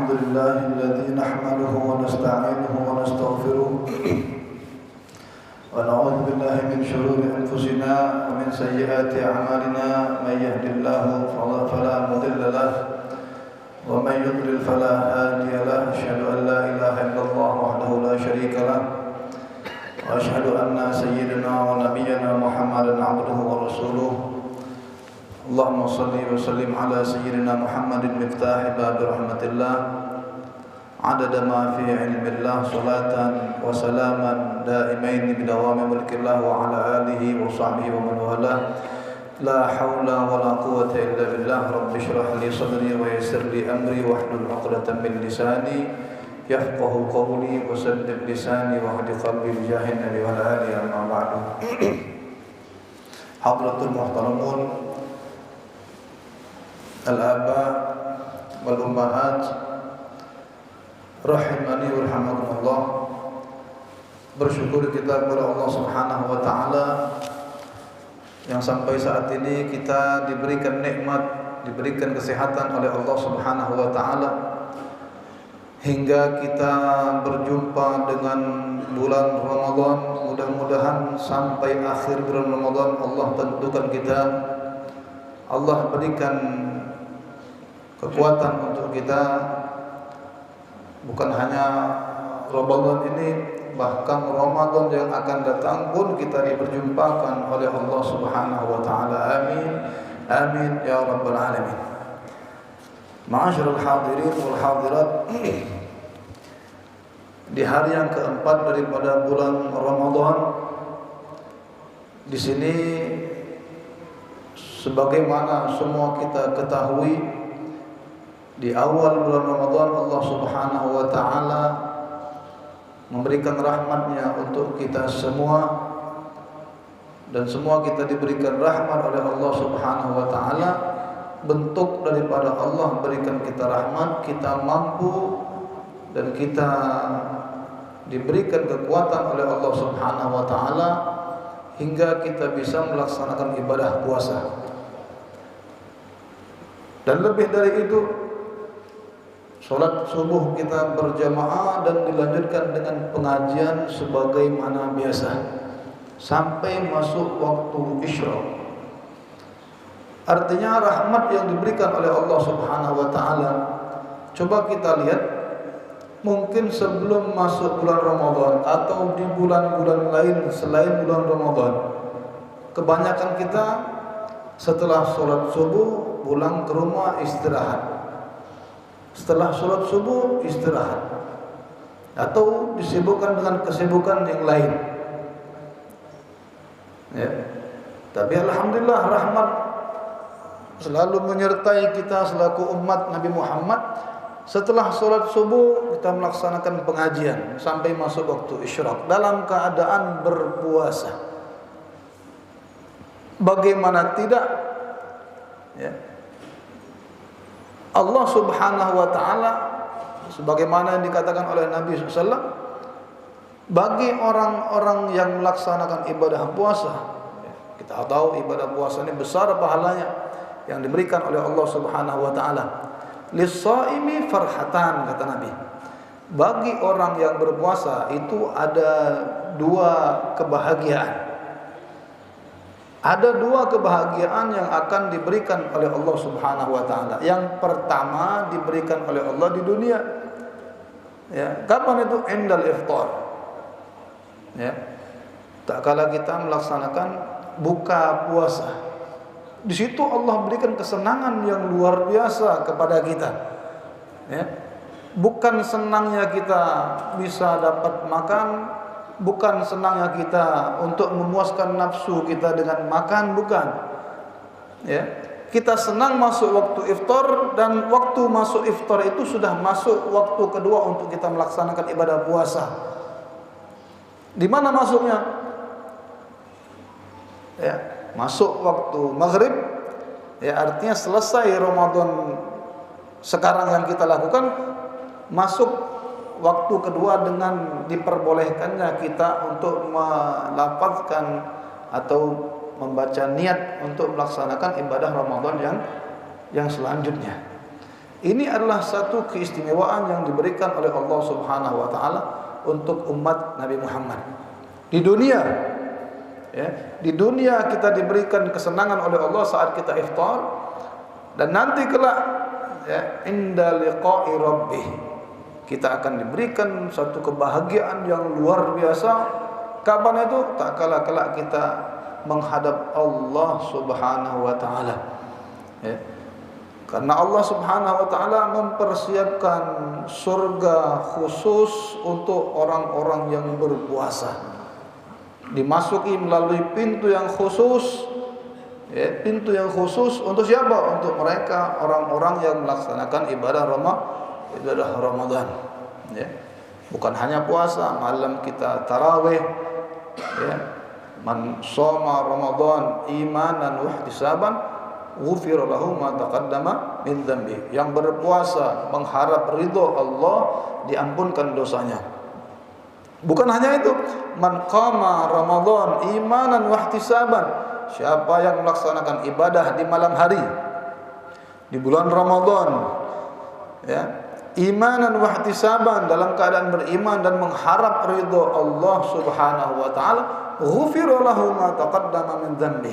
الحمد لله الذي نحمده ونستعينه ونستغفره ونعوذ بالله من شرور أنفسنا ومن سيئات أعمالنا من يهد الله فلا مضل له ومن يضلل فلا هادي له أشهد أن لا إله إلا الله وحده لا شريك له وأشهد أن سيدنا ونبينا محمدا عبده ورسوله اللهم صل وسلم على سيدنا محمد مفتاح باب رحمة الله عدد ما في علم الله صلاة وسلاما دائمين بدوام ملك الله وعلى آله وصحبه ومن والاه لا حول ولا قوة إلا بالله رب اشرح لي صدري ويسر لي أمري واحلل عقدة من لساني يفقه قولي وسدد لساني واهد قلبي بجاه النبي وعلى آله أما بعد. حضرة المحترمون al-aba wal ummahat rahimani wa rahimakumullah. Bersyukur kita kepada Allah Subhanahu wa taala yang sampai saat ini kita diberikan nikmat, diberikan kesehatan oleh Allah Subhanahu wa taala hingga kita berjumpa dengan bulan Ramadan. Mudah-mudahan sampai akhir bulan Ramadan Allah tentukan kita, Allah berikan kekuatan untuk kita, bukan hanya Ramadan ini, bahkan Ramadan yang akan datang pun kita diperjumpakan oleh Allah Subhanahu wa taala. Amin amin ya rabbal alamin. Ma'asyiral hadirin wal hadirat, di hari yang keempat daripada bulan Ramadan, di sini sebagaimana semua kita ketahui, di awal bulan Ramadan Allah Subhanahu wa taala memberikan rahmatnya untuk kita semua, dan semua kita diberikan rahmat oleh Allah Subhanahu wa taala. Bentuk daripada Allah berikan kita rahmat, kita mampu dan kita diberikan kekuatan oleh Allah Subhanahu wa taala hingga kita bisa melaksanakan ibadah puasa. Dan lebih dari itu, sholat subuh kita berjamaah dan dilanjutkan dengan pengajian sebagaimana biasa sampai masuk waktu isyraq. Artinya rahmat yang diberikan oleh Allah Subhanahu wa taala. Coba kita lihat, mungkin sebelum masuk bulan Ramadan atau di bulan-bulan lain selain bulan Ramadan, kebanyakan kita setelah sholat subuh pulang ke rumah istirahat. Setelah sholat subuh istirahat atau disibukkan dengan kesibukan yang lain, ya. Tapi alhamdulillah rahmat selalu menyertai kita selaku umat Nabi Muhammad. Setelah sholat subuh kita melaksanakan pengajian sampai masuk waktu isyraq dalam keadaan berpuasa. Bagaimana tidak, ya. Allah Subhanahu wa taala sebagaimana yang dikatakan oleh Nabi SAW, bagi orang-orang yang melaksanakan ibadah puasa, kita tahu ibadah puasa ini besar pahalanya yang diberikan oleh Allah Subhanahu wa taala. Lis-shaimi farhatan, kata Nabi. Bagi orang yang berpuasa itu ada dua kebahagiaan. Ada dua kebahagiaan yang akan diberikan oleh Allah Subhanahu wa taala. Yang pertama diberikan oleh Allah di dunia. Ya, kapan itu? Indal iftar. Ya. Tak kala kita melaksanakan buka puasa. Di situ Allah berikan kesenangan yang luar biasa kepada kita. Ya. Bukan senangnya kita bisa dapat makan, bukan senangnya kita untuk memuaskan nafsu kita dengan makan, bukan. Ya, kita senang masuk waktu iftar, dan waktu masuk iftar itu sudah masuk waktu kedua untuk kita melaksanakan ibadah puasa. Di mana masuknya? Ya, masuk waktu maghrib. Ya, artinya selesai Ramadan sekarang yang kita lakukan, masuk waktu kedua dengan diperbolehkannya kita untuk melafazkan atau membaca niat untuk melaksanakan ibadah Ramadan yang selanjutnya. Ini adalah satu keistimewaan yang diberikan oleh Allah Subhanahu wa taala untuk umat Nabi Muhammad. Di dunia, ya, di dunia kita diberikan kesenangan oleh Allah saat kita iftar, dan nanti kelak, ya, inda liqa'i rabbih, kita akan diberikan satu kebahagiaan yang luar biasa. Kapan itu? Tak kala kelak kita menghadap Allah Subhanahu wa taala, ya. Karena Allah Subhanahu wa taala mempersiapkan surga khusus untuk orang-orang yang berpuasa. Dimasuki melalui pintu yang khusus, ya, pintu yang khusus untuk siapa? Untuk mereka orang-orang yang melaksanakan ibadah Ramadan, ya. Bukan hanya puasa, malam kita tarawih, ya. Man shoma Ramadan imanan wa ihtisaban ghufira lahu ma taqaddama min dhanbi. Yang berpuasa mengharap ridho Allah, diampunkan dosanya. Bukan hanya itu, man qama Ramadan imanan wa ihtisaban, siapa yang melaksanakan ibadah di malam hari di bulan Ramadan, ya, imanan wa ihtisaban, dalam keadaan beriman dan mengharap ridho Allah Subhanahu wa taala, ghufira lahu ma taqaddama min dhanbi,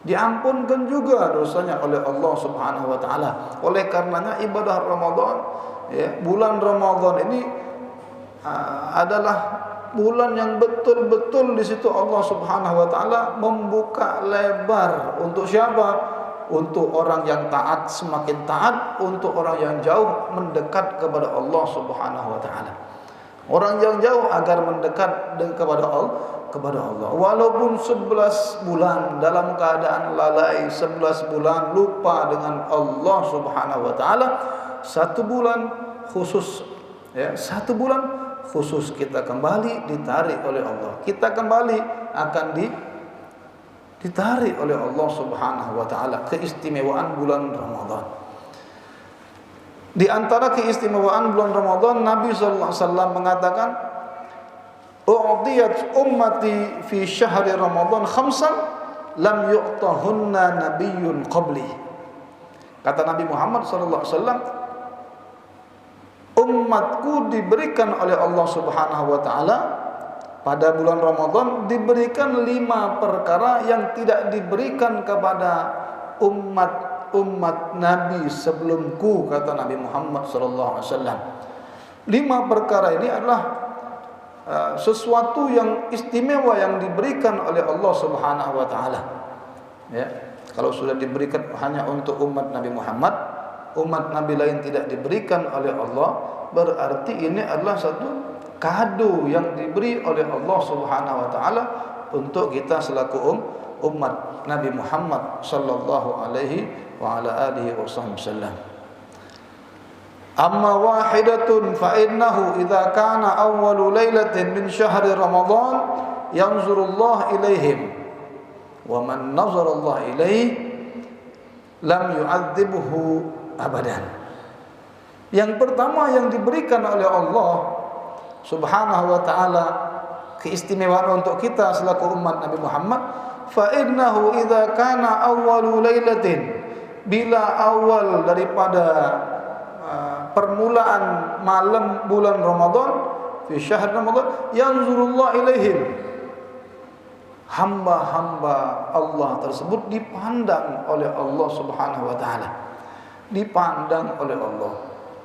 diampunkan juga dosanya oleh Allah Subhanahu wa taala. Oleh karenanya ibadah Ramadan, ya, bulan Ramadan ini adalah bulan yang betul-betul di situ Allah Subhanahu wa taala membuka lebar untuk siapa? Untuk orang yang taat semakin taat, untuk orang yang jauh mendekat kepada Allah Subhanahu wa taala. Orang yang jauh agar mendekat kepada Allah. Walaupun 11 bulan dalam keadaan lalai, 11 bulan lupa dengan Allah Subhanahu wa taala, 1 bulan khusus, ya, 1 bulan khusus kita kembali ditarik oleh Allah. Kita kembali akan ditarik oleh Allah Subhanahu wa taala. Keistimewaan bulan Ramadan. Di antara keistimewaan bulan Ramadan, Nabi sallallahu alaihi wasallam mengatakan, "U'tiyat ummati fi syahri Ramadan khamsan lam yu'tahunna nabiyyun qabli." Kata Nabi Muhammad sallallahu alaihi wasallam, umatku diberikan oleh Allah Subhanahu wa taala pada bulan Ramadan, diberikan 5 perkara yang tidak diberikan kepada umat Nabi sebelumku, kata Nabi Muhammad sallallahu alaihi wasallam. 5 perkara ini adalah sesuatu yang istimewa yang diberikan oleh Allah Subhanahu wa taala. Ya, kalau sudah diberikan hanya untuk umat Nabi Muhammad, umat Nabi lain tidak diberikan oleh Allah, berarti ini adalah satu kado yang diberi oleh Allah Subhanahu wa taala untuk kita selaku umat Nabi Muhammad sallallahu alaihi wa ala alihi wasallam. Amma wahidatun fa innahu idza kana awwalu lailatin min syahri Ramadan yanzurullah ilaihim wa man nazara Allah ilaihi lam yu'adzibhu abadan. Yang pertama yang diberikan oleh Allah Subhanahu wa taala, keistimewaan untuk kita selaku umat Nabi Muhammad, fa innahu idza kana awwalu lailatin, bila awal daripada permulaan malam bulan Ramadan fi syahr Ramadan, yanzurullah ilaihim, hamba-hamba Allah tersebut dipandang oleh Allah Subhanahu wa taala. Dipandang oleh Allah.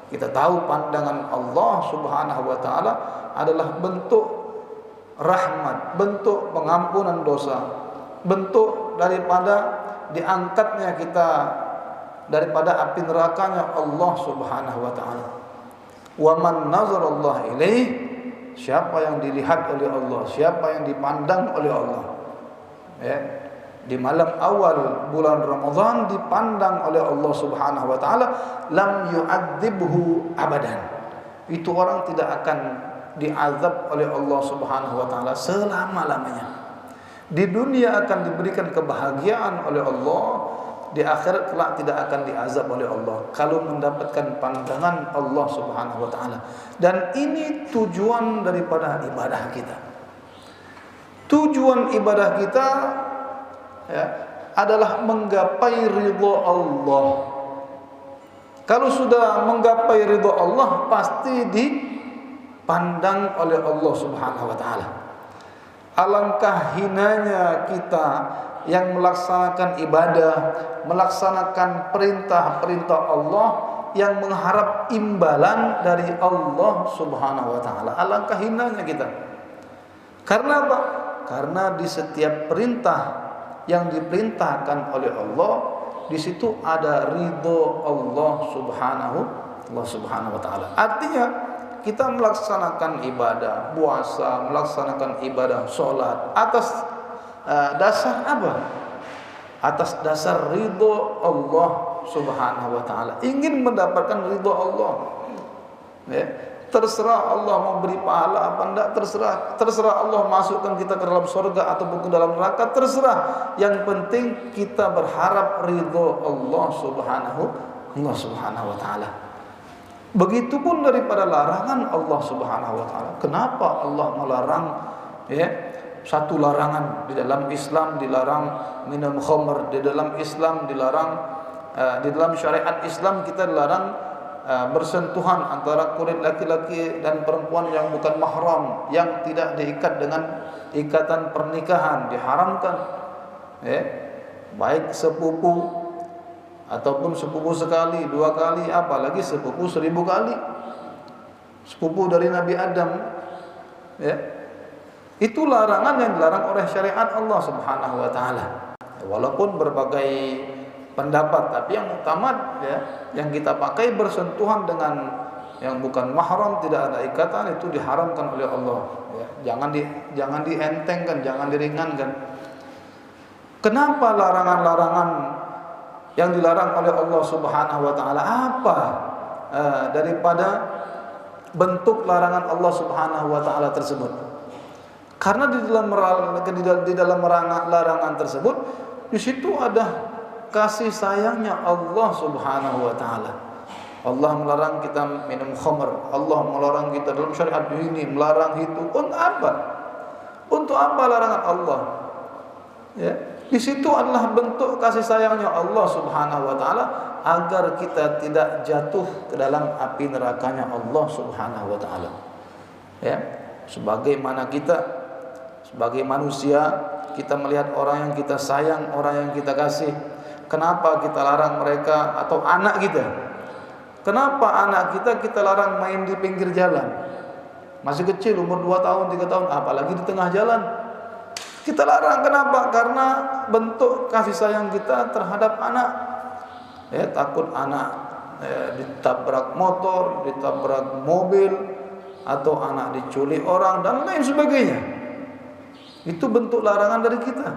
Kita tahu pandangan Allah Subhanahu wa taala adalah bentuk rahmat, bentuk pengampunan dosa, bentuk daripada diangkatnya kita daripada api nerakanya Allah Subhanahu wa taala. Wa man nazara Allah ilaih, siapa yang dilihat oleh Allah, siapa yang dipandang oleh Allah, ya, di malam awal bulan Ramadan dipandang oleh Allah Subhanahu wa taala, lam yu'adzibhu abadan. Itu orang tidak akan diazab oleh Allah Subhanahu wa taala selama-lamanya. Di dunia akan diberikan kebahagiaan oleh Allah, di akhirat kelak tidak akan diazab oleh Allah kalau mendapatkan pandangan Allah Subhanahu wa taala. Dan ini tujuan daripada ibadah kita. Tujuan ibadah kita, ya, adalah menggapai ridha Allah. Kalau sudah menggapai ridho Allah, pasti dipandang oleh Allah Subhanahu wa taala. Alangkah hinanya kita yang melaksanakan ibadah, melaksanakan perintah-perintah Allah yang mengharap imbalan dari Allah Subhanahu wa taala. Alangkah hinanya kita. Karena apa? Karena di setiap perintah yang diperintahkan oleh Allah, di situ ada ridho Allah Subhanahu wa taala. Artinya kita melaksanakan ibadah puasa, melaksanakan ibadah sholat atas dasar apa? Atas dasar ridho Allah Subhanahu wa taala. Ingin mendapatkan ridho Allah. Ya. Terserah Allah mau beri pahala apa enggak, terserah Allah masukkan kita ke dalam surga ataupun ke dalam neraka, terserah. Yang penting kita berharap ridho Allah Subhanahu wa taala. Begitupun daripada larangan Allah Subhanahu wa taala. Kenapa Allah melarang, ya? Satu larangan di dalam Islam dilarang minum khamr, di dalam Islam dilarang, di dalam syariat Islam kita dilarang bersentuhan antara kulit laki-laki dan perempuan yang bukan mahram, yang tidak diikat dengan ikatan pernikahan, diharamkan. Baik sepupu ataupun sepupu sekali, dua kali, apalagi sepupu 1000 kali. Sepupu dari Nabi Adam, itu larangan yang dilarang oleh syariat Allah Subhanahu wa taala. Walaupun berbagai pendapat, tapi yang utama yang kita pakai bersentuhan dengan yang bukan mahram, tidak ada ikatan, itu diharamkan oleh Allah. Jangan dientengkan, jangan diringankan. Kenapa larangan-larangan yang dilarang oleh Allah Subhanahu wa taala? Apa daripada bentuk larangan Allah Subhanahu wa taala tersebut? Karena di dalam larangan tersebut, di situ ada kasih sayangnya Allah Subhanahu wa taala. Allah melarang kita minum khamr, Allah melarang kita dalam syariat ini, melarang itu. Untuk apa? Untuk apa larangan Allah? Ya, di situ adalah bentuk kasih sayangnya Allah Subhanahu wa taala agar kita tidak jatuh ke dalam api nerakanya Allah Subhanahu wa taala. Ya, sebagaimana kita sebagai manusia, kita melihat orang yang kita sayang, orang yang kita kasih, kenapa kita larang mereka atau anak kita? Kenapa anak kita larang main di pinggir jalan? Masih kecil, umur 2 tahun, 3 tahun, apalagi di tengah jalan. Kita larang, kenapa? Karena bentuk kasih sayang kita terhadap anak. Takut anak ditabrak motor, ditabrak mobil, atau anak diculik orang dan lain sebagainya. Itu bentuk larangan dari kita.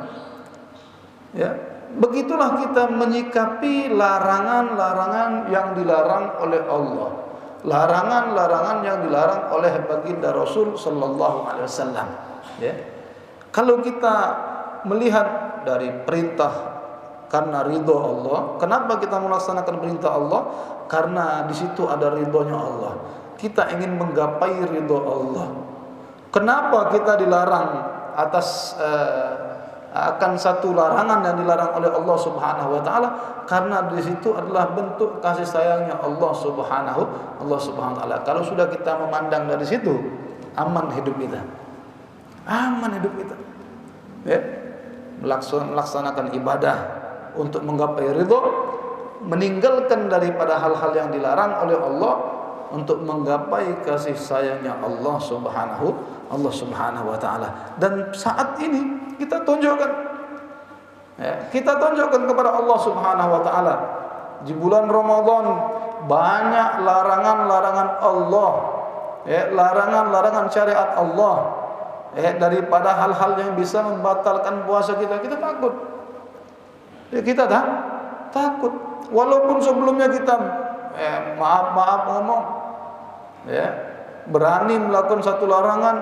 Ya. Begitulah kita menyikapi larangan-larangan yang dilarang oleh Allah, larangan-larangan yang dilarang oleh baginda Rasul sallallahu alaihi wasallam. Ya. Kalau kita melihat dari perintah karena ridho Allah, kenapa kita melaksanakan perintah Allah? Karena di situ ada ridhonya Allah. Kita ingin menggapai ridho Allah. Kenapa kita dilarang atas akan satu larangan yang dilarang oleh Allah Subhanahu wa taala? Karena di situ adalah bentuk kasih sayangnya Allah Subhanahu wa taala. Kalau sudah kita memandang dari situ, aman hidup kita. Aman hidup kita. Ya. Melaksanakan ibadah untuk menggapai ridho, meninggalkan daripada hal-hal yang dilarang oleh Allah untuk menggapai kasih sayangnya Allah Subhanahu wa taala. Dan saat ini kita tunjukkan, kita tunjukkan kepada Allah Subhanahu wa taala di bulan Ramadan banyak larangan-larangan Allah, larangan-larangan syariat Allah, daripada hal-hal yang bisa membatalkan puasa kita. Kita takut. Kita takut. Walaupun sebelumnya kita maaf ngomong, berani melakukan satu larangan,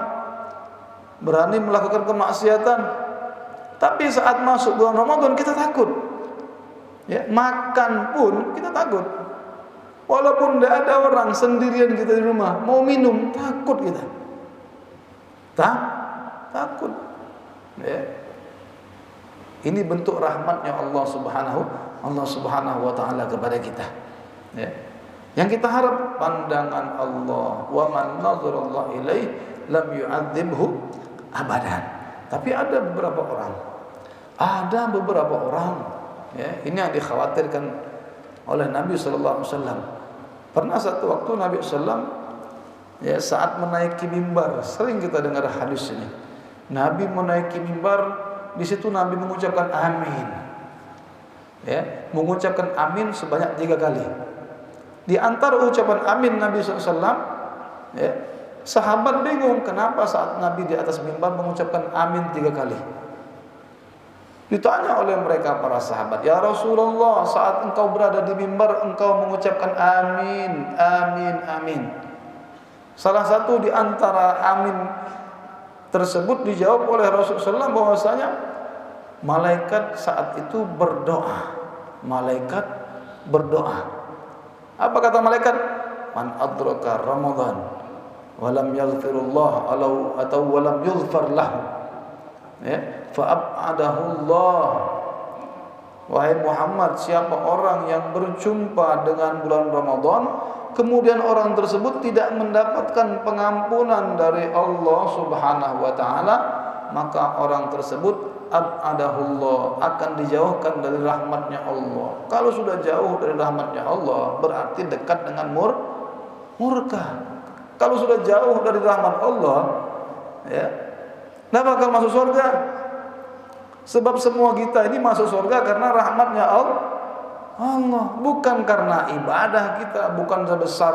berani melakukan kemaksiatan, tapi saat masuk bulan Ramadan kita takut. Makan pun kita takut. Walaupun tidak ada orang, sendirian kita di rumah, mau minum, takut kita. Takut. Ini bentuk rahmatnya Allah Subhanahu wa taala kepada kita. Yang kita harap pandangan Allah. Wa man nazarallahu ilaih lam yu'adzibhu abadan. Tapi ada beberapa orang, ya, ini yang dikhawatirkan oleh Nabi sallallahu alaihi wasallam. Pernah satu waktu Nabi sallam, ya, saat menaiki mimbar, sering kita dengar hadis ini. Nabi menaiki mimbar, di situ Nabi mengucapkan amin. Ya, mengucapkan amin sebanyak 3 kali. Di antara ucapan amin Nabi SAW, ya, sahabat bingung kenapa saat Nabi di atas mimbar mengucapkan amin 3 kali. Ditanya oleh mereka para sahabat, ya Rasulullah, saat engkau berada di mimbar engkau mengucapkan amin, amin, amin. Salah satu di antara amin tersebut dijawab oleh Rasulullah SAW bahwasanya malaikat saat itu berdoa. Malaikat berdoa. Apa kata malaikat? Man adraka Ramadan walam yaghfirullah atau walam yughfar lahu, ya, fa'abadahu Allah. Wahai Muhammad, siapa orang yang berjumpa dengan bulan Ramadan kemudian orang tersebut tidak mendapatkan pengampunan dari Allah Subhanahu wa taala, maka orang tersebut abadahullah, akan dijauhkan dari rahmatnya Allah. Kalau sudah jauh dari rahmatnya Allah berarti dekat dengan murka. Kalau sudah jauh dari rahmat Allah, ya, tidak bakal masuk surga. Sebab semua kita ini masuk surga karena rahmatnya Allah, bukan karena ibadah kita, bukan sebesar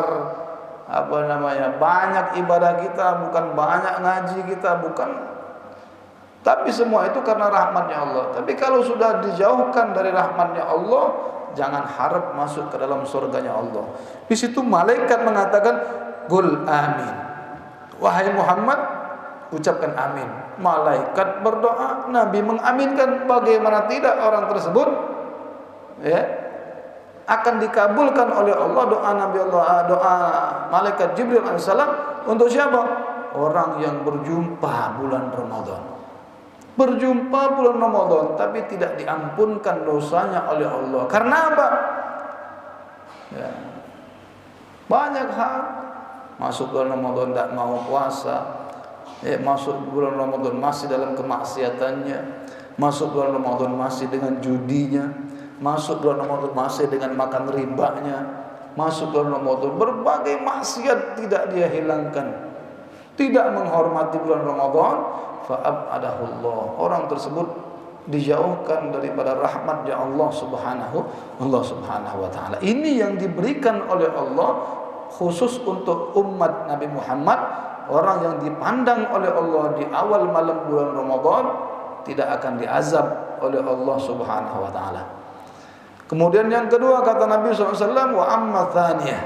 banyak ibadah kita, bukan banyak ngaji kita, bukan. Tapi semua itu karena rahmatnya Allah. Tapi kalau sudah dijauhkan dari rahmatnya Allah, jangan harap masuk ke dalam surganya Allah. Di situ malaikat mengatakan, "Qul amin." Wahai Muhammad, ucapkan amin. Malaikat berdoa, Nabi mengaminkan. Bagaimana tidak orang tersebut, ya, akan dikabulkan oleh Allah doa malaikat Jibril alaihissalam untuk siapa? Orang yang berjumpa bulan Ramadan. Berjumpa bulan Ramadan tapi tidak diampunkan dosanya oleh Allah. Karena apa? Ya, banyak hal. Masuk bulan Ramadan tidak mau puasa, ya, masuk bulan Ramadan masih dalam kemaksiatannya, masuk bulan Ramadan masih dengan judinya, masuk bulan Ramadan masih dengan makan ribanya, masuk bulan Ramadan berbagai maksiat tidak dia hilangkan, tidak menghormati bulan Ramadan. Fa'abadahullah, orang tersebut dijauhkan daripada rahmatnya Allah Subhanahu wa taala. Ini yang diberikan oleh Allah khusus untuk umat Nabi Muhammad, orang yang dipandang oleh Allah di awal malam bulan Ramadan tidak akan diazab oleh Allah Subhanahu wa taala. Kemudian yang kedua kata Nabi SAW, wa amma thaniyah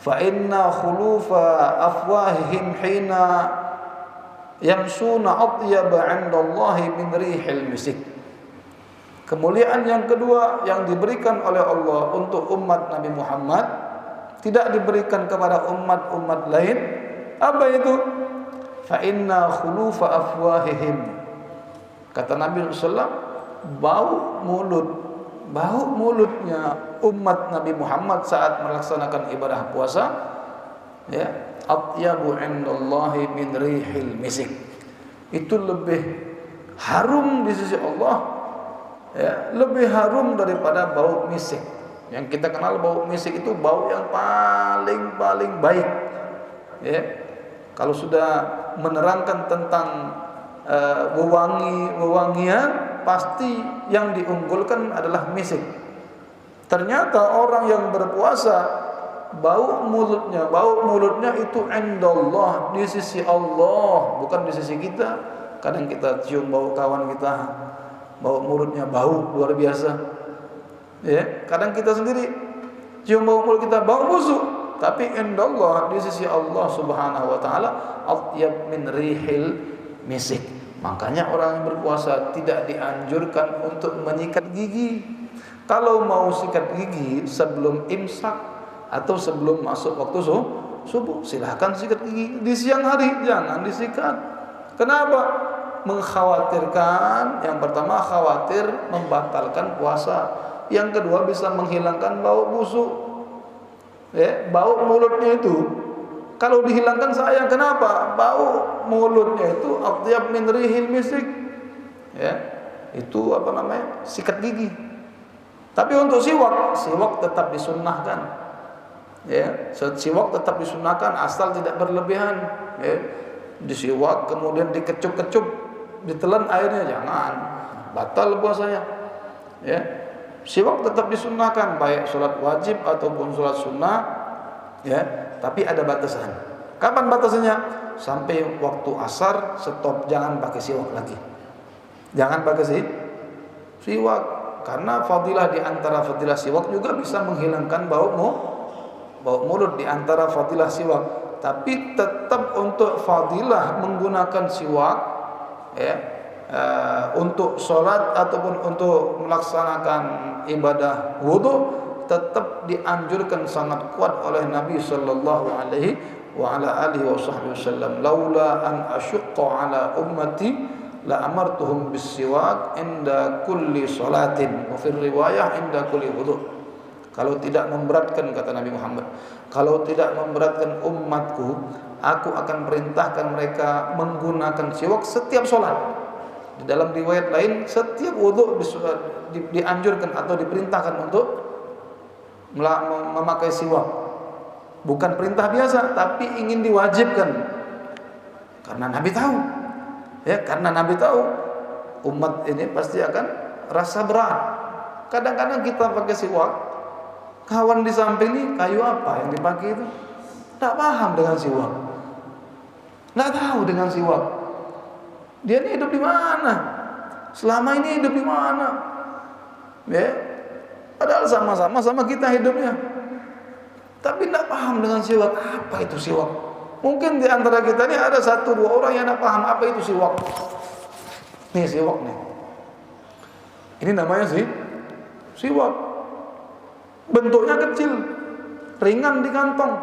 fa inna khulufa afwahihim hina yamsuna atyaba 'indallahi min rihil misik. Kemuliaan yang kedua yang diberikan oleh Allah untuk umat Nabi Muhammad tidak diberikan kepada umat-umat lain. Apa itu? Fa inna khulufa afwahihim. Kata Nabi SAW, bau mulutnya umat Nabi Muhammad saat melaksanakan ibadah puasa, ya, atyabu 'indallahi min rihil misik. Itu lebih harum di sisi Allah, ya, lebih harum daripada bau misik. Yang kita kenal bau misik itu bau yang paling baik, ya. Kalau sudah menerangkan tentang wewangian, pasti yang diunggulkan adalah misik. Ternyata orang yang berpuasa bau mulutnya itu indallah, di sisi Allah, bukan di sisi kita. Kadang kita cium bau kawan kita, bau mulutnya bau luar biasa, ya. Kadang kita sendiri cium bau mulut kita bau busuk. Tapi indallah, di sisi Allah Subhanahu wa taala, atyab min rihil misik. Makanya orang yang berpuasa tidak dianjurkan untuk menyikat gigi. Kalau mau sikat gigi sebelum imsak atau sebelum masuk waktu subuh, silahkan sikat gigi. Di siang hari jangan disikat. Kenapa? Mengkhawatirkan, yang pertama khawatir membatalkan puasa, yang kedua bisa menghilangkan bau busuk. Ya, bau mulutnya itu kalau dihilangkan sayang. Kenapa? Bau mulutnya itu athyab min rihil misik. Ya, itu apa namanya? Sikat gigi. Tapi untuk siwak tetap disunnahkan. Ya, siwak tetap disunnahkan asal tidak berlebihan. Ya, disiwak kemudian dikecup-kecup, ditelan airnya, jangan, batal puasanya. Ya, siwak tetap disunnahkan baik sholat wajib ataupun sholat sunnah. Ya, tapi ada batasan. Kapan batasannya? Sampai waktu asar stop, jangan pakai siwak lagi. Jangan pakai siwak, karena fadilah di antara fadilah siwak juga bisa menghilangkan bau mulut di antara fadilah siwak. Tapi tetap untuk fadilah menggunakan siwak, ya, untuk sholat ataupun untuk melaksanakan ibadah wudu, tetap dianjurkan sangat kuat oleh Nabi sallallahu alaihi wa ala alihi wasallam. Laula an asyqa ala ummati la amartuhum bis-siwak inda kulli salatin wa fi riwayah inda kulli wudu. Kalau tidak memberatkan, kata Nabi Muhammad, kalau tidak memberatkan umatku, aku akan perintahkan mereka menggunakan siwak setiap sholat. Di dalam riwayat lain, setiap wudu dianjurkan atau diperintahkan untuk memakai siwak. Bukan perintah biasa, tapi ingin diwajibkan. Karena Nabi tahu, ya, karena Nabi tahu umat ini pasti akan rasa berat. Kadang-kadang kita pakai siwak, kawan di samping ini kayu apa yang dipakai itu, tak paham dengan siwak, nggak tahu dengan siwak. Dia ini hidup di mana? Selama ini hidup di mana? Ya, padahal sama kita hidupnya, tapi tidak paham dengan siwak. Apa itu siwak? Mungkin di antara kita ini ada 1-2 orang yang tidak paham apa itu siwak. Nih siwak nih. Ini namanya siwak. Bentuknya kecil, ringan di kantong.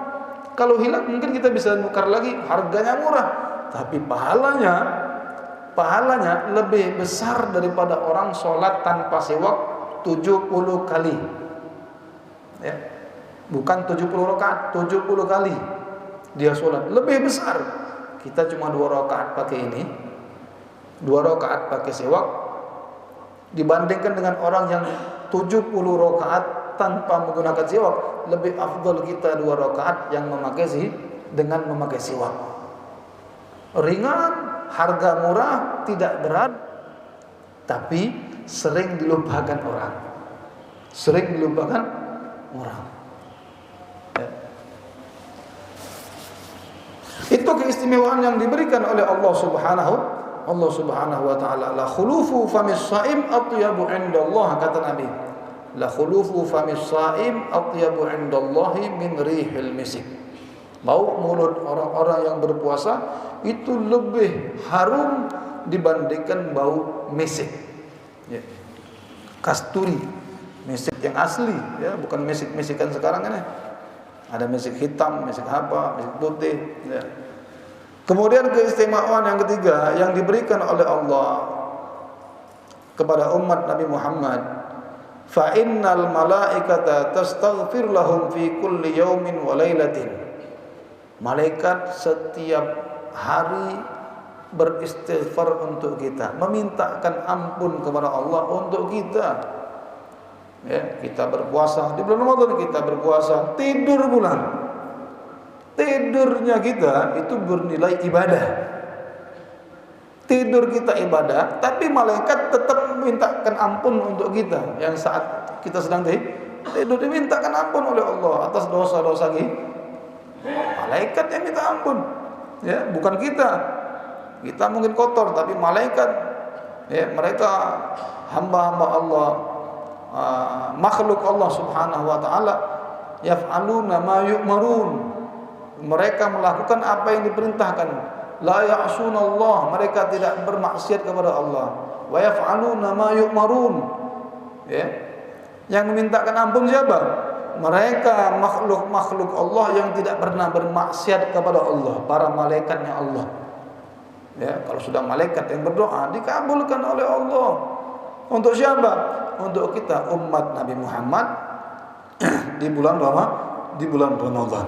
Kalau hilang mungkin kita bisa nukar lagi, harganya murah. Tapi pahalanya lebih besar daripada orang sholat tanpa siwak 70 kali. Ya. Bukan 70 rakaat, 70 kali dia sholat, lebih besar. Kita cuma 2 rakaat pakai ini, 2 rakaat pakai siwak, dibandingkan dengan orang yang 70 rakaat tanpa menggunakan siwak. Lebih afdal kita 2 rakaat yang memakai dengan memakai siwak. Ringan, harga murah, tidak berat, tapi sering dilupakan orang. Sering dilupakan orang. Ya. Itu keistimewaan yang diberikan oleh Allah Subhanahu wa taala. La khulufu famis shaim atyabu indallah, kata Nabi. La khulufu famis shaim atyabu indallahi min rihil misik. Bau mulut orang-orang yang berpuasa itu lebih harum dibandingkan bau misik. Ya. Kasturi, misik yang asli, ya, bukan misik-misikan sekarang ini. Ada misik hitam, misik apa, misik putih, ya. Kemudian keistimewaan yang ketiga yang diberikan oleh Allah kepada umat Nabi Muhammad, fa innal malaikata tastaghfir lahum fi kulli yaumin wa lailatin. Malaikat setiap hari beristighfar untuk kita, memintakan ampun kepada Allah untuk kita. Ya, kita berpuasa di bulan Ramadan, kita berpuasa, tidur bulan. Tidurnya kita itu bernilai ibadah. Tidur kita ibadah, tapi malaikat tetap memintakan ampun untuk kita. Yang saat kita sedang tidur dimintakan ampun oleh Allah atas dosa-dosa kita. Malaikat yang minta ampun, ya, bukan kita. Kita mungkin kotor, tapi malaikat, ya, mereka hamba-hamba Allah, makhluk Allah Subhanahu wa taala, yaf'aluna ma yu'marun. Mereka melakukan apa yang diperintahkan. La ya'sunallah, mereka tidak bermaksiat kepada Allah. Wa yaf'aluna ma yu'marun. Ya. Yang memintakan ampun siapa? Mereka makhluk-makhluk Allah yang tidak pernah bermaksiat kepada Allah, para malaikatnya Allah. Ya, kalau sudah malaikat yang berdoa dikabulkan oleh Allah. Untuk siapa? Untuk kita umat Nabi Muhammad di bulan di bulan Ramadan.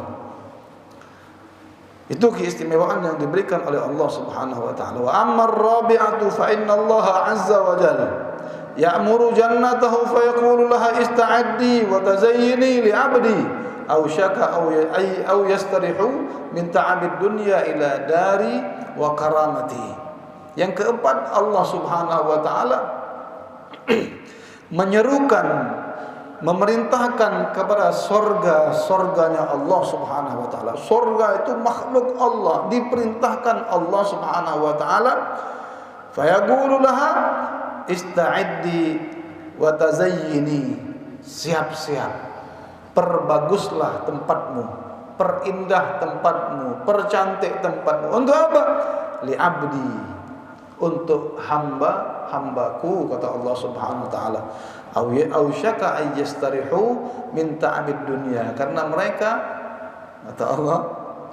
Itu keistimewaan yang diberikan oleh Allah Subhanahu wa taala. Wa ammar rabi'atu fa inna Allah azza wa jalla ya'muru jannatahu fa yaqulu laha ista'addi wa tazayyini li 'abdi aw syaka aw yastarihu min ta'abid dunya ila dari wa karamati. Yang keempat, Allah Subhanahu wa taala menyerukan, memerintahkan kepada sorganya Allah Subhanahu wa taala. Sorga itu makhluk Allah, diperintahkan Allah Subhanahu wa taala. Fayaqulu laha ista'iddi wa tazayyini. Siap-siap, perbaguslah tempatmu, perindah tempatmu, percantik tempatmu. Untuk apa? Li abdi, untuk hambaku, kata Allah Subhanahu wa taala. Aw syaka ay yastarihu min ta'abid dunya, karena mereka, kata Allah,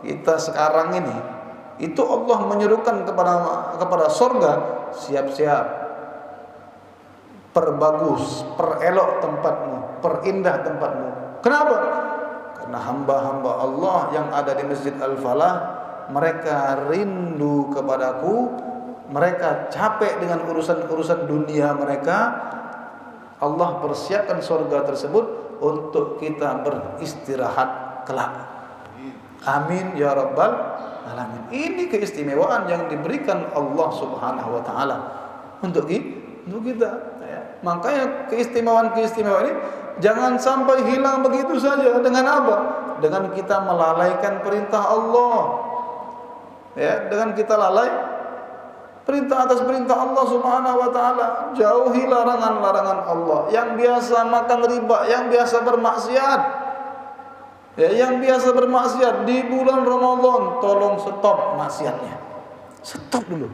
kita sekarang ini itu Allah menyerukan kepada surga, siap-siap, perbagus, perelok tempatmu, perindah tempatmu. Kenapa? Karena hamba-hamba Allah yang ada di Masjid Al-Falah, mereka rindu kepadaku, mereka capek dengan urusan-urusan dunia mereka. Allah persiapkan surga tersebut untuk kita beristirahat kelak. Amin ya rabbal alamin. Ini keistimewaan yang diberikan Allah Subhanahu wa taala untuk kita, ya. Makanya keistimewaan ini jangan sampai hilang begitu saja. Dengan apa? Dengan kita melalaikan perintah Allah. Ya, dengan kita lalai perintah atas perintah Allah Subhanahu wa taala, jauhi larangan-larangan Allah. Yang biasa makan riba, yang biasa bermaksiat, ya, yang biasa bermaksiat di bulan Ramadan, tolong stop maksiatnya. Stop dulu.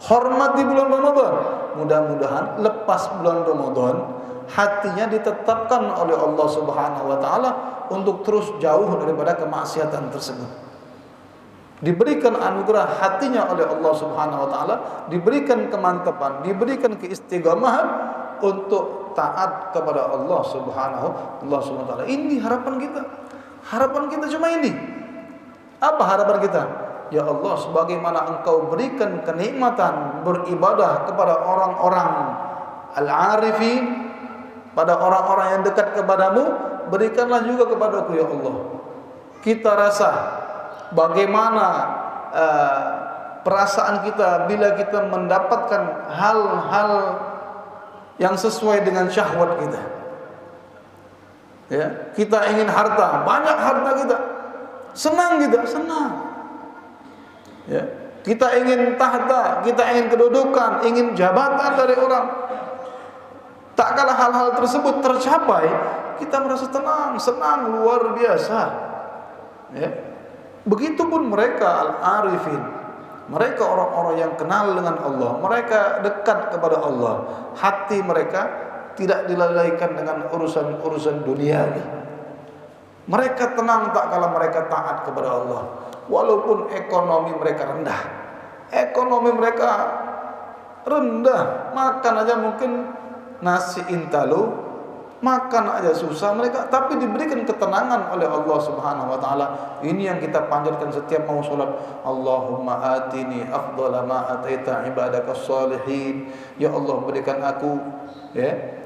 Hormat di bulan Ramadan. Mudah-mudahan lepas bulan Ramadan hatinya ditetapkan oleh Allah Subhanahu wa taala untuk terus jauh daripada kemaksiatan tersebut. Diberikan anugerah hatinya oleh Allah Subhanahu wa taala, diberikan kemantapan, diberikan keistiqomahan untuk taat kepada Allah Subhanahu wa taala. Ini harapan kita. Harapan kita cuma ini. Apa harapan kita? Ya Allah, sebagaimana Engkau berikan kenikmatan beribadah kepada orang-orang al-arifin, pada orang-orang yang dekat kepadamu, berikanlah juga kepadaku ya Allah. Kita rasa bagaimana perasaan kita bila kita mendapatkan hal-hal yang sesuai dengan syahwat kita. Ya, kita ingin harta, banyak harta kita, senang kita, senang. Ya, kita ingin tahta, kita ingin kedudukan, ingin jabatan dari orang. Tak kala hal-hal tersebut tercapai, kita merasa tenang, senang luar biasa. Ya. Begitupun mereka al-arifin, mereka orang-orang yang kenal dengan Allah, mereka dekat kepada Allah, hati mereka tidak dilalaikan dengan urusan-urusan duniawi. Mereka tenang tak kala mereka taat kepada Allah, walaupun ekonomi mereka rendah. Ekonomi mereka rendah, makan aja mungkin nasi intalu, makan aja susah mereka, tapi diberikan ketenangan oleh Allah Subhanahu wa taala. Ini yang kita panjatkan setiap mau salat. Allahumma atini afdhala ma ataita ibadakas salihin. Ya Allah, berikan aku, ya,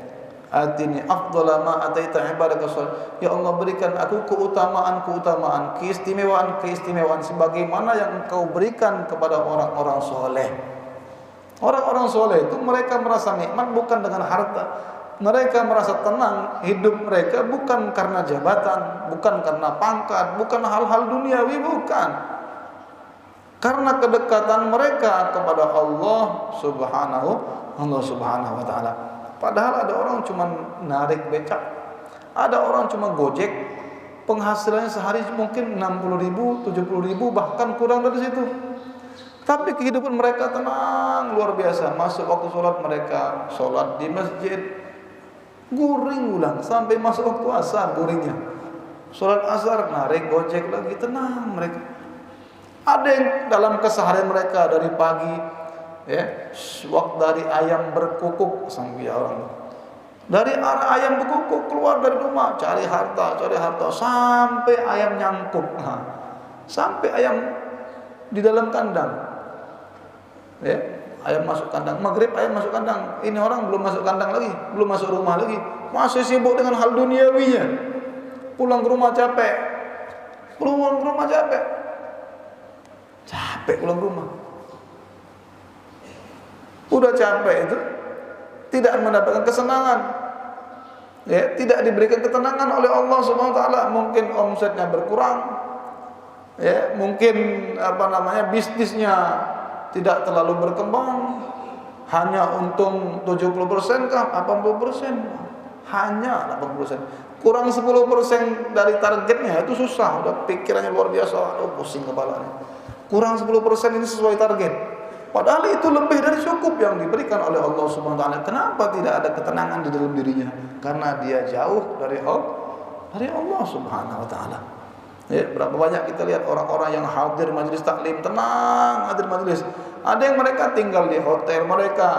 atini afdhala ma ataita ibadakas salihin. Ya Allah, berikan aku keutamaan-keutamaan, keistimewaan-keistimewaan sebagaimana yang Engkau berikan kepada orang-orang soleh. Orang-orang soleh itu mereka merasa nikmat bukan dengan harta. Mereka merasa tenang hidup mereka bukan karena jabatan, bukan karena pangkat, bukan hal-hal duniawi, bukan. Karena kedekatan mereka kepada Allah Subhanahu wa taala. Padahal ada orang cuma narik becak, ada orang cuma gojek, penghasilannya sehari mungkin 60.000, 70.000, bahkan kurang dari situ. Tapi kehidupan mereka tenang luar biasa. Masuk waktu sholat mereka sholat di masjid, guring ulang sampai masuk waktu asar guringnya. Sholat asar narik gojek lagi, tenang mereka. Ada yang dalam keseharian mereka dari pagi, ya, waktu dari ayam berkukuk sampai orang Dari arah ayam bekukuk keluar dari rumah cari harta sampai ayam nyangkuk. Sampai ayam di dalam kandang. Ya, ayam masuk kandang. Maghrib ayam masuk kandang. Ini orang belum masuk kandang lagi, belum masuk rumah lagi. Masih sibuk dengan hal duniawinya. Pulang ke rumah capek. Capek pulang ke rumah. Udah capek itu tidak mendapatkan kesenangan, ya, tidak diberikan ketenangan oleh Allah Subhanahu wa taala. Mungkin omsetnya berkurang, ya, mungkin bisnisnya tidak terlalu berkembang, hanya untung 70% kah, 80%, hanya 80%, kurang 10% dari targetnya itu susah, udah pikirannya luar biasa, aduh pusing kepalanya. Kurang 10% ini sesuai target. Padahal itu lebih dari cukup yang diberikan oleh Allah Subhanahu wa taala. Kenapa tidak ada ketenangan di dalam dirinya? Karena dia jauh dari Allah Subhanahu wa taala. Ya, berapa banyak kita lihat orang-orang yang hadir majelis taklim, tenang hadir majelis. Ada yang mereka tinggal di hotel, mereka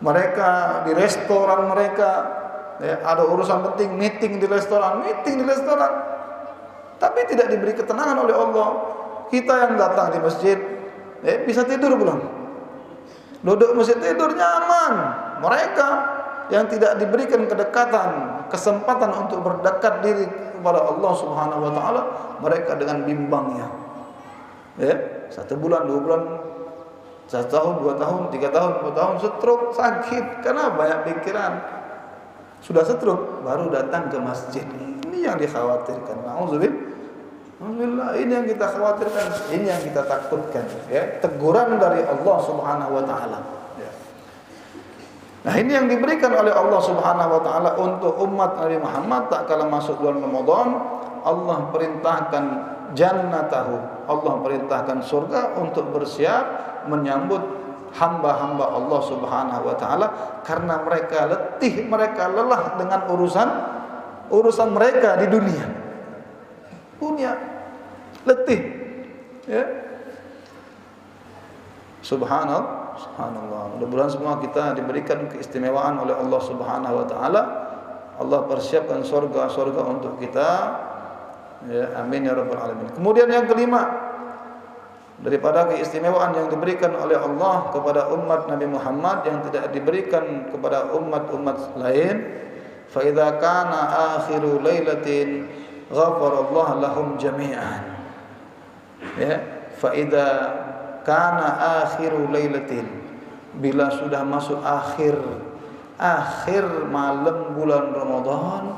mereka di restoran mereka, ya, ada urusan penting, meeting di restoran. Tapi tidak diberi ketenangan oleh Allah. Kita yang datang di masjid, bisa tidur belum? Duduk masjid tidur nyaman. Mereka yang tidak diberikan kesempatan untuk berdekat diri kepada Allah Subhanahu wa taala, mereka dengan bimbangnya. 1 bulan, 2 bulan, 1 tahun, 2 tahun, 3 tahun, 4 tahun stroke, sakit karena banyak pikiran. Sudah stroke baru datang ke masjid. Ini yang dikhawatirkan. Alhamdulillah, ini yang kita khawatirkan, ini yang kita takutkan, ya, teguran dari Allah Subhanahu wa taala. Ya. Nah, ini yang diberikan oleh Allah Subhanahu wa taala untuk umat Nabi Muhammad tak kala masuk bulan Ramadan. Allah perintahkan jannatahu, Allah perintahkan surga untuk bersiap menyambut hamba-hamba Allah Subhanahu wa taala karena mereka letih, mereka lelah dengan urusan mereka di dunia letih, ya. Subhanallah. Mudah-mudahan semua kita diberikan keistimewaan oleh Allah Subhanahu wa taala. Allah persiapkan surga untuk kita. Ya, amin ya rabbal alamin. Kemudian yang kelima, daripada keistimewaan yang diberikan oleh Allah kepada umat Nabi Muhammad yang tidak diberikan kepada umat-umat lain, fa idza kana akhiru lailatin ghafarallahu lahum jami'an. Ya, fa idza kana akhiru lailatin, bila sudah masuk akhir malam bulan Ramadan,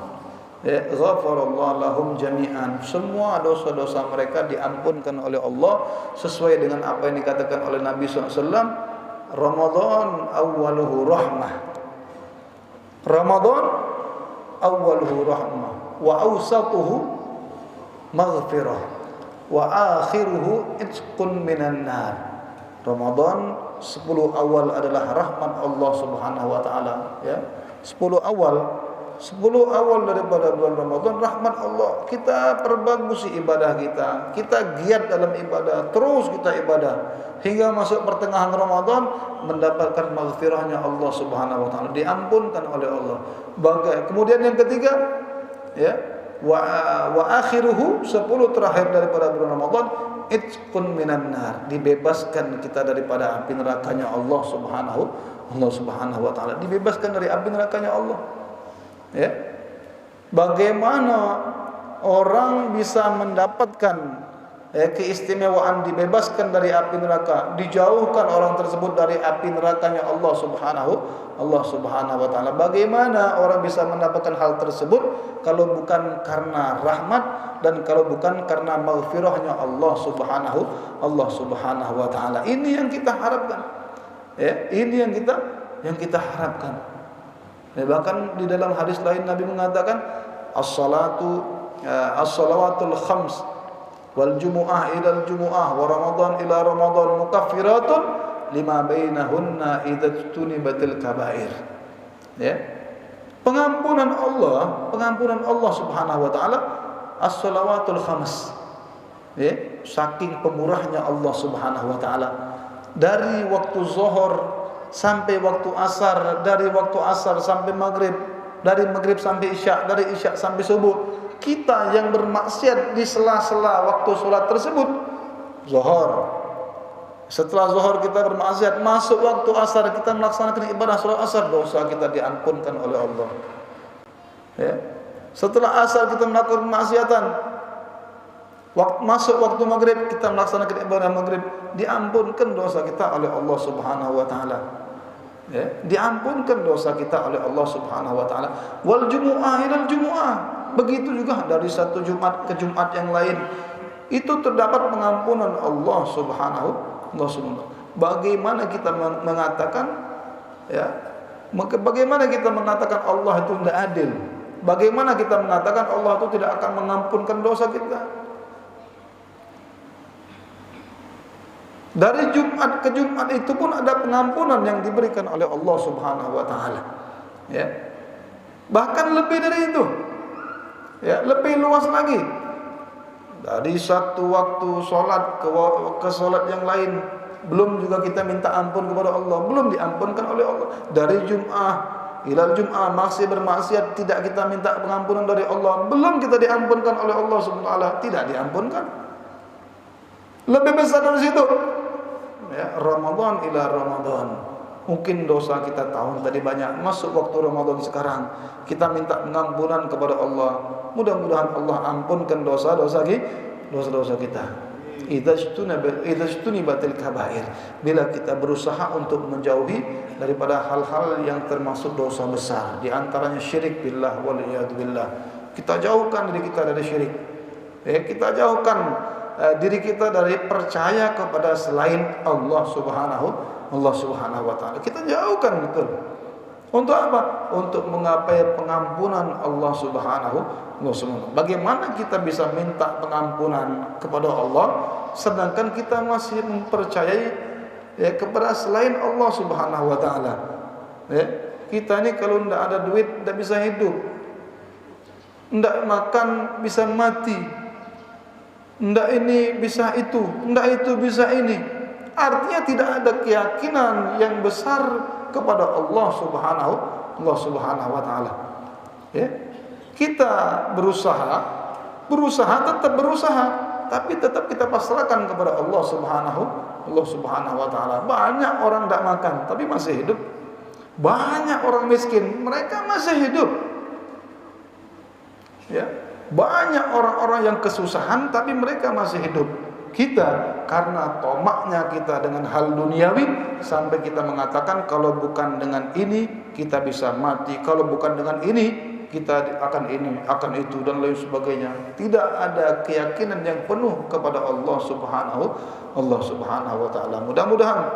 ya, ghafarallahu lahum jami'an, semua dosa-dosa mereka diampunkan oleh Allah sesuai dengan apa yang dikatakan oleh Nabi SAW. Ramadan awwaluhu rahmah, Ramadan awwaluhu rahmah, wa awsatuhu maghfirah, wa akhiruhu itqun minan nar. Ramadan 10 awal adalah rahmat Allah Subhanahu wa taala, ya. 10 awal daripada bulan Ramadan rahmat Allah. Kita perbagusi ibadah kita giat dalam ibadah, terus kita ibadah hingga masuk pertengahan Ramadan mendapatkan maghfirahnya Allah Subhanahu wa taala, diampunkan oleh Allah. Kemudian yang ketiga, ya, wa akhiruhu 10 terakhir daripada bulan Ramadan itqun minan nar, dibebaskan kita daripada api nerakanya Allah Subhanahu wa taala, dibebaskan dari api nerakanya Allah. Ya. Bagaimana orang bisa mendapatkan keistimewaan dibebaskan dari api neraka, dijauhkan orang tersebut dari api nerakanya Allah Subhanahu wa taala? Bagaimana orang bisa mendapatkan hal tersebut kalau bukan karena rahmat dan kalau bukan karena maghfirahnya Allah Subhanahu wa taala? Ini yang kita harapkan. Ya, ini yang kita harapkan. Ya, bahkan di dalam hadis lain Nabi mengatakan as-salawatul khams wal jumu'ah ila jumu'ah wa ramadan ila ramadan mukaffiratun lima bainahunna idza tunibatil kabair. Ya. Pengampunan Allah Subhanahu wa taala, as-salawatul khams. Ya, saking pemurahnya Allah Subhanahu wa taala. Dari waktu zuhur sampai waktu asar, dari waktu asar sampai maghrib, dari maghrib sampai isya, dari isya sampai subuh. Kita yang bermaksiat di sela-sela waktu sholat tersebut, zuhur. Setelah zuhur kita bermaksiat, masuk waktu asar kita melaksanakan ibadah sholat asar, dosa kita diampunkan oleh Allah. Ya. Setelah asar kita melakukan kemaksiatan, masuk waktu maghrib kita melaksanakan ibadah maghrib, diampunkan dosa kita oleh Allah Subhanahu wa taala. Ya, diampunkan dosa kita oleh Allah Subhanahu wa taala. Wal jumu'ah ilal jumu'ah. Begitu juga dari satu Jumat ke Jumat yang lain. Itu terdapat pengampunan Allah Subhanahu wa taala. Bagaimana kita mengatakan, ya, bagaimana kita mengatakan Allah itu tidak adil? Bagaimana kita mengatakan Allah itu tidak akan mengampunkan dosa kita? Dari Jumat ke Jumat itu pun ada pengampunan yang diberikan oleh Allah Subhanahu wa taala. Ya. Bahkan lebih dari itu. Ya, lebih luas lagi. Dari satu waktu sholat ke sholat yang lain, belum juga kita minta ampun kepada Allah, belum diampunkan oleh Allah. Dari Jum'ah ilal Jum'ah masih bermaksiat, tidak kita minta pengampunan dari Allah, belum kita diampunkan oleh Allah Subhanahu wa taala, tidak diampunkan. Lebih besar dari situ. Ya, Ramadan ila Ramadan. Mungkin dosa kita tahun tadi banyak, masuk waktu Ramadan sekarang kita minta pengampunan kepada Allah. Mudah-mudahan Allah ampunkan dosa-dosa kita. Idza ijtunibatil kabair. Bila kita berusaha untuk menjauhi daripada hal-hal yang termasuk dosa besar, di antaranya syirik billah wal iyad billah. Kita jauhkan diri kita dari syirik. Ya, kita jauhkan diri kita dari percaya kepada selain Allah Subhanahu wa taala. Kita jauhkan betul. Untuk apa? Untuk menggapai pengampunan Allah Subhanahu wa taala. Bagaimana kita bisa minta pengampunan kepada Allah sedangkan kita masih mempercayai, ya, kepada selain Allah Subhanahu wa taala. Ya, kita ini kalau tidak ada duit tidak bisa hidup. Tidak makan bisa mati. Tidak ini bisa itu, tidak itu bisa ini. Artinya tidak ada keyakinan yang besar kepada Allah Subhanahu wa taala. Ya. Kita berusaha tetap berusaha, tapi tetap kita pasrahkan kepada Allah Subhanahu wa taala. Banyak orang tidak makan tapi masih hidup. Banyak orang miskin, mereka masih hidup. Ya. Banyak orang-orang yang kesusahan tapi mereka masih hidup. Kita karena tomaknya kita dengan hal duniawi sampai kita mengatakan kalau bukan dengan ini kita bisa mati, kalau bukan dengan ini kita akan ini, akan itu dan lain sebagainya. Tidak ada keyakinan yang penuh kepada Allah Subhanahu wa taala. Mudah-mudahan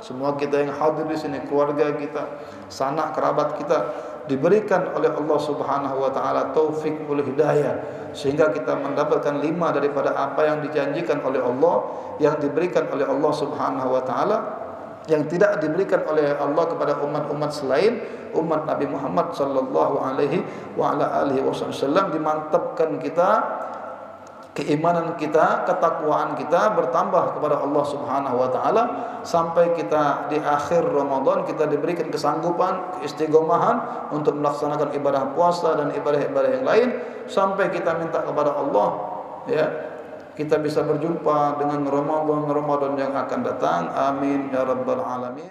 semua kita yang hadir di sini, keluarga kita, sanak kerabat kita, diberikan oleh Allah Subhanahu wa taala taufik wal hidayah sehingga kita mendapatkan 5 daripada apa yang dijanjikan oleh Allah, yang diberikan oleh Allah Subhanahu wa taala, yang tidak diberikan oleh Allah kepada umat-umat selain umat Nabi Muhammad sallallahu alaihi wa ala alihi wasallam. Dimantapkan kita keimanan kita, ketakwaan kita bertambah kepada Allah Subhanahu wa taala sampai kita di akhir Ramadan kita diberikan kesanggupan, keistiqomahan untuk melaksanakan ibadah puasa dan ibadah-ibadah yang lain sampai kita minta kepada Allah, ya, kita bisa berjumpa dengan Ramadan yang akan datang. Amin ya rabbal alamin.